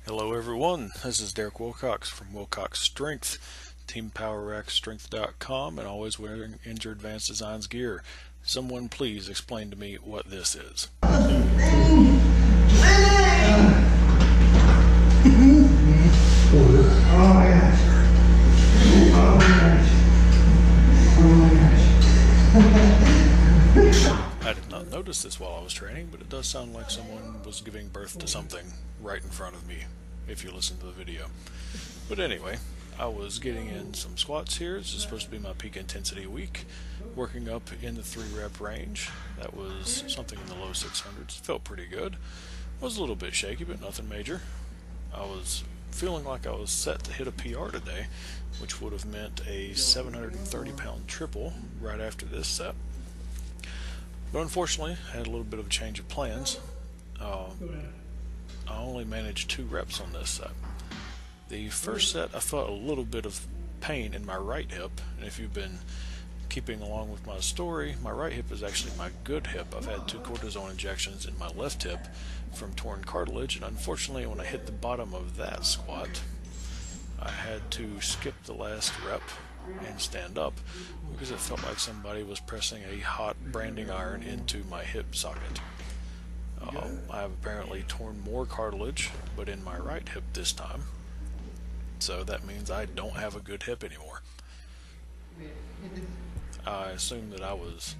Hello everyone, this is Derek Wilcox from Wilcox Strength, TeamPowerRackStrength.com, and always wearing Injured Advanced Designs gear. Someone please explain to me what this is. I did not notice this while I was training, but it does sound like someone was giving birth to something right in front of me, if you listen to the video. But anyway, I was getting in some squats here. This is supposed to be my peak intensity week, working up in the 3-rep range. That was something in the low 600s. Felt pretty good. Was a little bit shaky, but nothing major. I was feeling like I was set to hit a PR today, which would have meant a 730-pound triple right after this set. But unfortunately, I had a little bit of a change of plans. I only managed 2 reps on this set. The first set, I felt a little bit of pain in my right hip, and if you've been keeping along with my story, my right hip is actually my good hip. I've had 2 cortisone injections in my left hip from torn cartilage, and unfortunately when I hit the bottom of that squat, I had to skip the last rep and stand up because it felt like somebody was pressing a hot branding iron into my hip socket. I have apparently torn more cartilage, but in my right hip this time, so that means I don't have a good hip anymore. I assumed that I was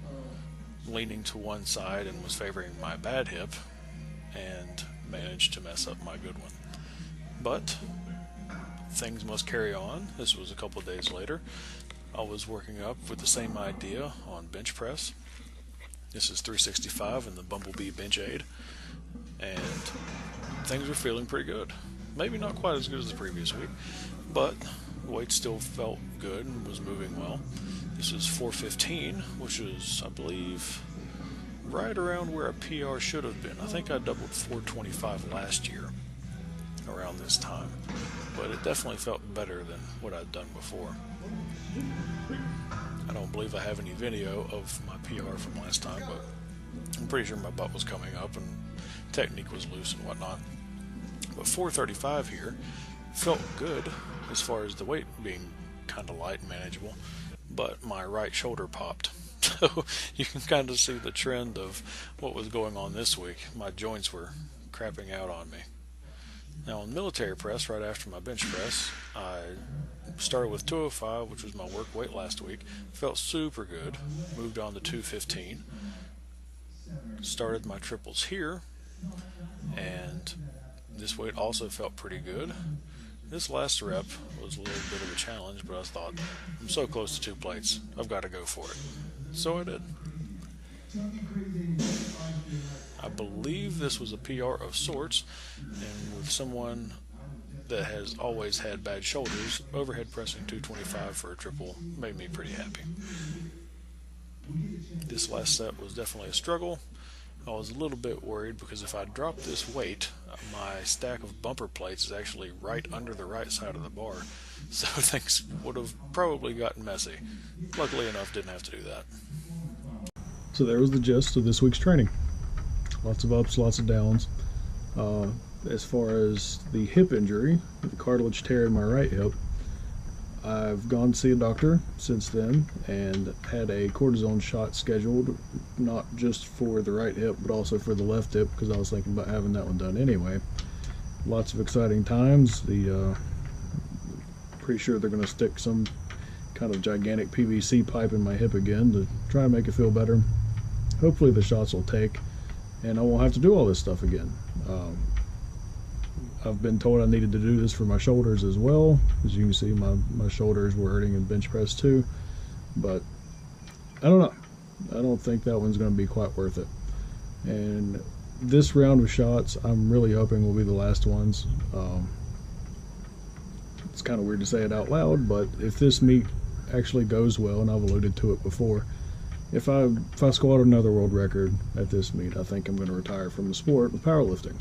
leaning to one side and was favoring my bad hip and managed to mess up my good one. But things must carry on. This was a couple of days later. I was working up with the same idea on bench press. This is 365 in the Bumblebee bench aid, and things were feeling pretty good. Maybe not quite as good as the previous week, but the weight still felt good and was moving well. This is 415, which is, I believe, right around where a PR should have been. I think I doubled 425 last year around this time, but it definitely felt better than what I'd done before. I don't believe I have any video of my PR from last time, but I'm pretty sure my butt was coming up and technique was loose and whatnot. But 435 here felt good as far as the weight being kind of light and manageable, but my right shoulder popped. So you can kind of see the trend of what was going on this week. My joints were crapping out on me. Now on military press, right after my bench press, I started with 205, which was my work weight last week. Felt super good. Moved on to 215. Started my triples here, and this weight also felt pretty good. This last rep was a little bit of a challenge, but I thought, I'm so close to 2 plates, I've got to go for it. So I did. I believe this was a PR of sorts, and with someone that has always had bad shoulders, overhead pressing 225 for a triple made me pretty happy. This last set was definitely a struggle. I was a little bit worried because if I drop this weight, my stack of bumper plates is actually right under the right side of the bar, so things would have probably gotten messy. Luckily enough, didn't have to do that. So there was the gist of this week's training. Lots of ups, lots of downs. As far as the hip injury, the cartilage tear in my right hip, I've gone to see a doctor since then and had a cortisone shot scheduled, not just for the right hip but also for the left hip, because I was thinking about having that one done anyway. Lots of exciting times. Pretty sure they're going to stick some kind of gigantic PVC pipe in my hip again to try and make it feel better. Hopefully the shots will take and I won't have to do all this stuff again. I've been told I needed to do this for my shoulders as well. As you can see, my shoulders were hurting in bench press too, but I don't know. I don't think that one's going to be quite worth it. And this round of shots, I'm really hoping will be the last ones. It's kind of weird to say it out loud, but if this meet actually goes well, and I've alluded to it before, if I squat another world record at this meet, I think I'm going to retire from the sport with powerlifting.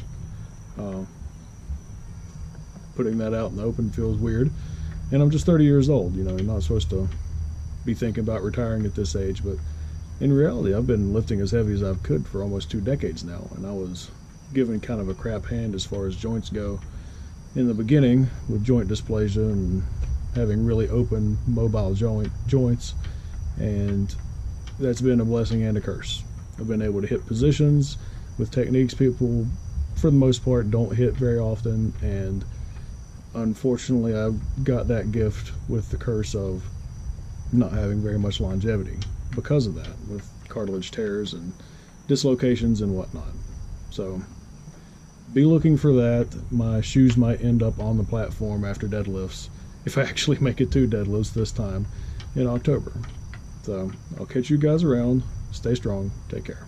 Putting that out in the open feels weird, and I'm just 30 years old. You know, you're not supposed to be thinking about retiring at this age, but in reality, I've been lifting as heavy as I could for almost 2 decades now, and I was given kind of a crap hand as far as joints go in the beginning with joint dysplasia and having really open mobile joints, and that's been a blessing and a curse. I've been able to hit positions with techniques people for the most part don't hit very often, and unfortunately I've got that gift with the curse of not having very much longevity because of that, with cartilage tears and dislocations and whatnot. So be looking for that. My shoes might end up on the platform after deadlifts, if I actually make it to deadlifts this time in October. So I'll catch you guys around. Stay strong. Take care.